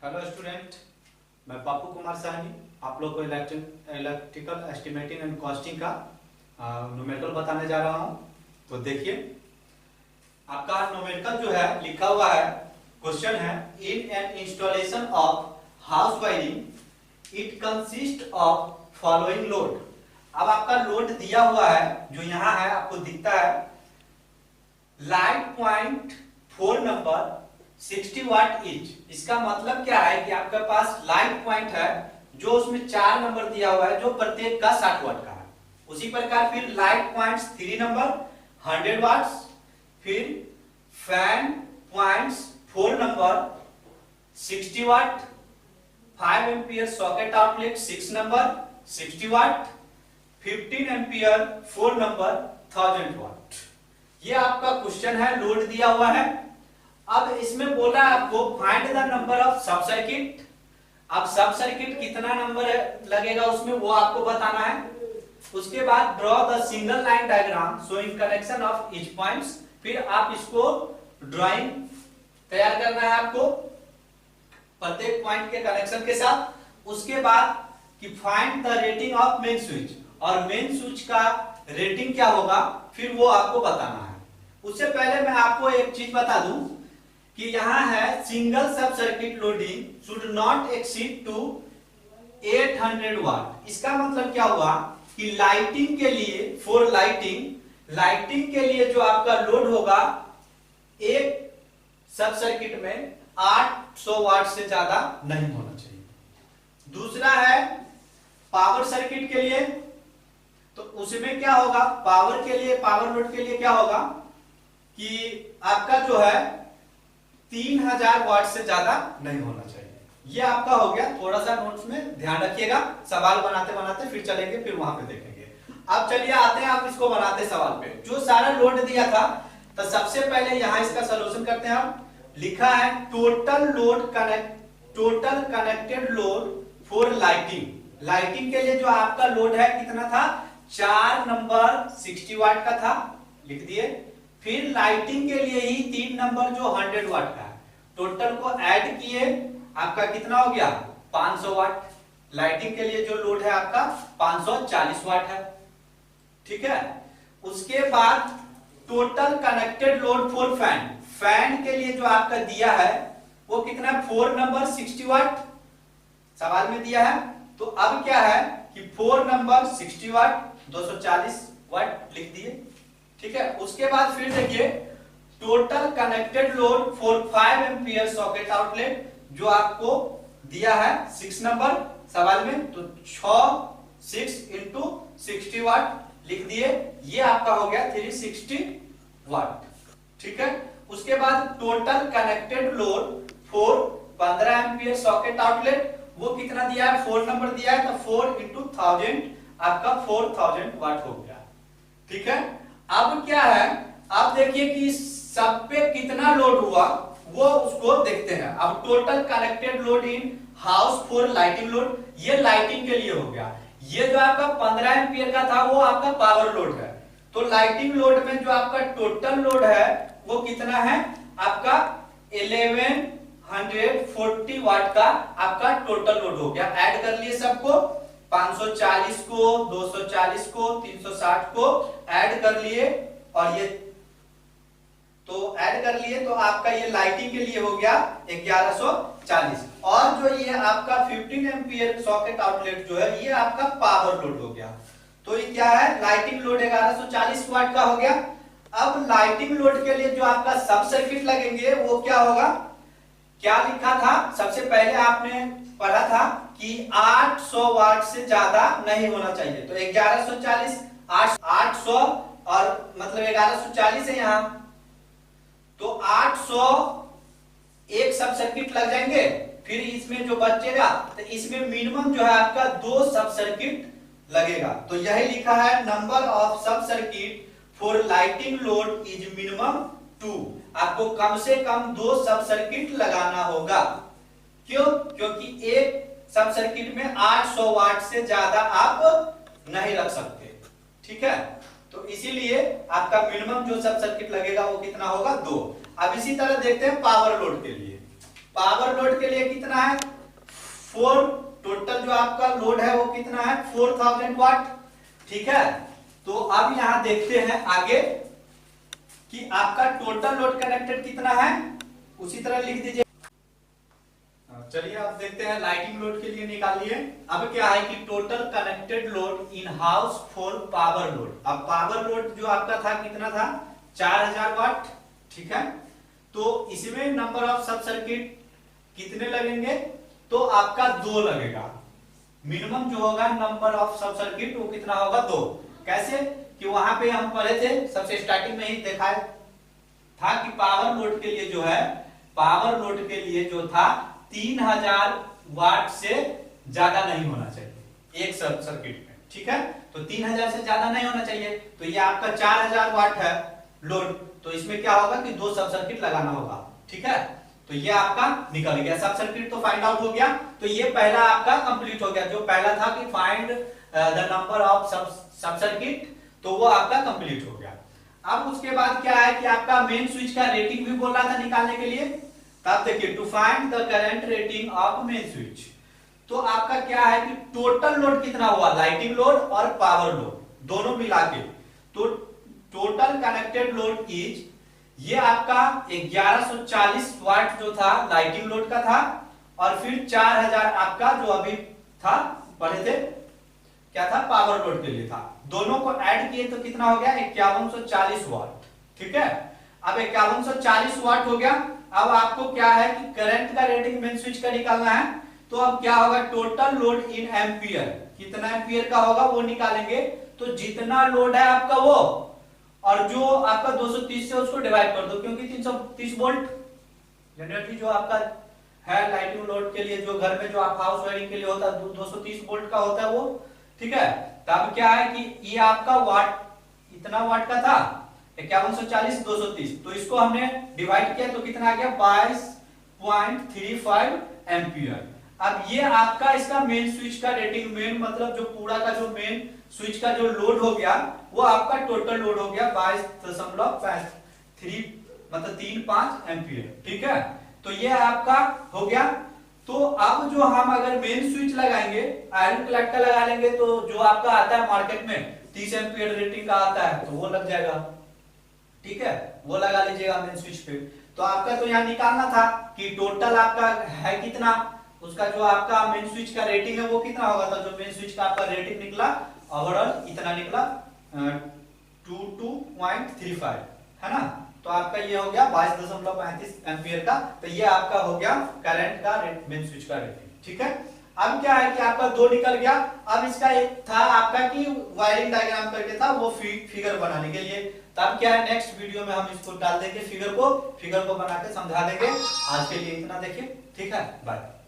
Hello student, मैं पप्पू कुमार साहनी आप लोग को इलेक्ट्रिकल एस्टिमेटिंग एंड कॉस्टिंग का न्यूमेरिकल बताने जा रहा हूं। तो देखिए, आपका न्यूमेरिकल जो है लिखा हुआ है, क्वेश्चन है in an installation of house wiring it consist of following load. अब आपका लोड दिया हुआ है जो यहाँ है, आपको दिखता है लाइट पॉइंट 4 नंबर 60 वाट ईच। इसका मतलब क्या है कि आपके पास लाइट पॉइंट है जो उसमें 4 नंबर दिया हुआ है जो प्रत्येक का 60 वाट का है। उसी प्रकार फिर लाइट पॉइंट्स 3 नंबर 100 वाट्स, फिर फैन पॉइंट्स 4 नंबर 60 वाट, 5 एम्पियर सॉकेट आउटलेट 6 नंबर 60 वाट, 15 एम्पियर 4 नंबर 1000 वाट। ये आपका क्वेश्चन है, लोड दिया हुआ है। अब इसमें बोला है आपको फाइंड द नंबर ऑफ सब सर्किट। अब सब सर्किट कितना नंबर लगेगा उसमें वो आपको बताना है। उसके बाद draw the single line diagram showing connection of each points. फिर आप इसको ड्राइंग तैयार करना है आपको प्रत्येक पॉइंट के कनेक्शन के साथ। उसके बाद कि find the rating of main switch, और मेन स्विच का रेटिंग क्या होगा फिर वो आपको बताना है। उससे पहले मैं आपको एक चीज बता दूं कि यहां है single sub circuit loading should not exceed to 800 watt. इसका मतलब क्या हुआ कि लाइटिंग के लिए, फॉर लाइटिंग के लिए जो आपका लोड होगा एक सब सर्किट में 800 वाट से ज्यादा नहीं होना चाहिए। दूसरा है पावर सर्किट के लिए, तो उसमें क्या होगा, पावर के लिए, पावर लोड के लिए क्या होगा कि आपका जो है 3000 वाट से ज्यादा नहीं होना चाहिए। ये आपका हो गया। थोड़ा सा नोट्स में ध्यान रखिएगा, सवाल बनाते बनाते फिर चलेंगे, फिर वहां पे देखेंगे। अब चलिए आते हैं आप इसको बनाते सवाल पे। जो सारा लोड दिया था तो सबसे पहले यहां इसका सॉल्यूशन करते हैं हम। लिखा है total connected load for lighting के लिए जो आपका लोड है कितना था, 4 नंबर 60 वाट का था, लिख दिए। फिर लाइटिंग के लिए ही 3 नंबर जो 100 वाट का है, टोटल को ऐड किए आपका कितना हो गया 500 वाट। लाइटिंग के लिए जो लोड है आपका 540 वाट है, ठीक है। उसके बाद total connected load for fan के लिए जो आपका दिया है वो कितना, 4 नंबर 60 वाट सवाल में दिया है। तो अब क्या है कि 4 नंबर 60 वाट 240 वाट लिख दिए, ठीक है। उसके बाद फिर देखिए total connected load for 5 ampere socket outlet जो आपको दिया है 6 नंबर सवाल में, तो 6 इंटू 60 वाट लिख दिए। ये आपका हो गया 360 वाट, ठीक है। उसके बाद total connected load for 15 ampere socket outlet वो कितना दिया है, 4 नंबर दिया है, तो 4 इंटू 1000 आपका 4000 वाट हो गया, ठीक है। अब क्या है, आप देखिए कि सब पे कितना लोड हुआ वो उसको देखते हैं। अब total connected load in house for lighting load, ये लाइटिंग के लिए हो गया। ये जो आपका 15 एम्पियर का था वो आपका पावर लोड है। तो लाइटिंग लोड में जो आपका टोटल लोड है वो कितना है आपका 1140 वाट का आपका टोटल लोड हो गया। ऐड कर लिए सबको, 540 को, 240 को, 360 को ऐड कर लिए, और ये तो ऐड कर लिए तो आपका ये लाइटिंग के लिए हो गया 1140। और जो ये आपका 15 एम्पियर सॉकेट आउटलेट जो है ये आपका पावर लोड हो गया। तो ये क्या है, लाइटिंग लोड 1140 वाट का हो गया। अब लाइटिंग लोड के लिए जो आपका सब सर्किट लगेंगे वो क्या होगा, क्या लिखा था सबसे पहले आपने पढ़ा था कि 800 वाट से ज्यादा नहीं होना चाहिए। तो 1140 800 और मतलब 1140 है यहां, तो 800 एक सब सर्किट लग जाएंगे। फिर इसमें जो बचेगा तो इसमें मिनिमम जो है आपका 2 सब सर्किट लगेगा। तो यही लिखा है नंबर ऑफ सब circuit for lighting load is minimum 2। आपको कम से कम 2 सब सर्किट लगाना होगा। क्यों, क्योंकि एक सब सर्किट में 800 वाट से ज्यादा आप नहीं रख सकते, ठीक है। तो इसीलिए आपका मिनिमम जो सब सर्किट लगेगा वो कितना होगा 2। अब इसी तरह देखते हैं पावर लोड के लिए। पावर लोड के लिए कितना है 4, टोटल जो आपका लोड है वो कितना है 4000 वाट। ठीक है, तो अब यहां देखते हैं आगे कि आपका टोटल लोड कनेक्टेड कितना है, उसी तरह लिख दीजिए। चलिए अब देखते हैं लाइटिंग लोड के लिए निकालिए। अब क्या है कि total connected load in house for power load. अब पावर लोड जो आपका था कितना था 4000 वाट। ठीक है, तो इसमें नंबर ऑफ सब सर्किट कितने लगेंगे, तो आपका 2 लगेगा। मिनिमम जो होगा नंबर ऑफ सब सर्किट वो कितना होगा 2। कैसे कि वहां पे हम पढ़े थे सबसे स्टार्टिंग में ही देखा था कि पावर लोड के लिए जो है, पावर लोड के लिए जो था 3000 वाट से ज्यादा नहीं होना चाहिए एक सब सर्किट में। ठीक है, तो 3000 से ज्यादा नहीं होना चाहिए। तो ये आपका 4000 वाट है लोड, तो इसमें क्या होगा कि 2 सब सर्किट लगाना होगा। ठीक है, तो ये आपका निकल गया, सब सर्किट तो फाइंड आउट हो गया। तो ये पहला आपका कंप्लीट हो गया, जो पहला था कि फाइंड द नंबर ऑफ सब सर्किट, तो वो आपका कंप्लीट हो गया। अब उसके बाद क्या है कि आपका मेन स्विच का रेटिंग भी बोल रहा था निकालने के लिए। तब देखिए to find the current rating of main switch, तो आपका क्या है कि टोटल लोड कितना हुआ, लाइटिंग लोड और पावर लोड दोनों मिला के, तो टोटल कनेक्टेड लोड इज, ये आपका 1140 वाट जो था लाइटिंग लोड का था, और फिर 4000 आपका जो अभी था पढ़े थे क्या था पावर लोड के लिए था। दोनों को ऐड किए तो कितना हो गया 5140 वाट। ठीक है, अब 5140 वाट हो गया। अब आपको क्या है कि करंट का रेटिंग मेन स्विच का निकालना है, तो अब क्या होगा टोटल लोड इन एम्पियर, कितना एम्पियर का होगा वो निकालेंगे। तो जितना लोड है आपका वो, और जो आपका 230 से उसको डिवाइड कर दो, क्योंकि 330 वोल्ट जनरली जो आपका है लाइटिंग लोड के लिए, जो घर में जो आप हाउस वायरिंग के लिए होता है 230 वोल्ट का होता है वो। ठीक है, तब क्या है कि ये आपका वाट इतना वाट का था 5140 230, तो इसको हमने डिवाइड किया तो कितना आ गया 22.35 एम्पियर। अब ये आपका इसका मेन स्विच का रेटिंग, मेन मतलब जो पूरा का जो मेन स्विच का जो लोड हो गया वो आपका टोटल लोड हो गया 22.3 मतलब 35 एम्पियर। ठीक है, तो ये आपका हो गया। तो अब जो हम अगर मेन स्विच लगाएंगे आयरन कलेक्टर लगा लेंगे, तो जो आपका आता है मार्केट में 30 एम्पियर रेटिंग का आता है, तो वो लग जाएगा। ठीक है, वो लगा लीजिएगा मेन स्विच पे। तो आपका तो यहाँ निकालना था कि टोटल आपका है कितना, उसका जो आपका मेन स्विच का रेटिंग है वो कितना होगा। तो जो मेन स्विच का आपका रेटिंग निकला ओवरऑल इतना निकला 22.35 है ना। तो आपका ये हो गया 22.35 एम्पियर का। तो ये आपका हो गया करंट का मेन स्विच का रेटिंग। ठीक है, अब क्या है कि आपका 2 निकल गया। अब इसका एक था आपका कि वायरिंग डायग्राम करके था वो फिगर बनाने के लिए। तब क्या है नेक्स्ट वीडियो में हम इसको डाल देंगे, फिगर को बना के समझा देंगे। आज के लिए इतना देखिए। ठीक है, बाय।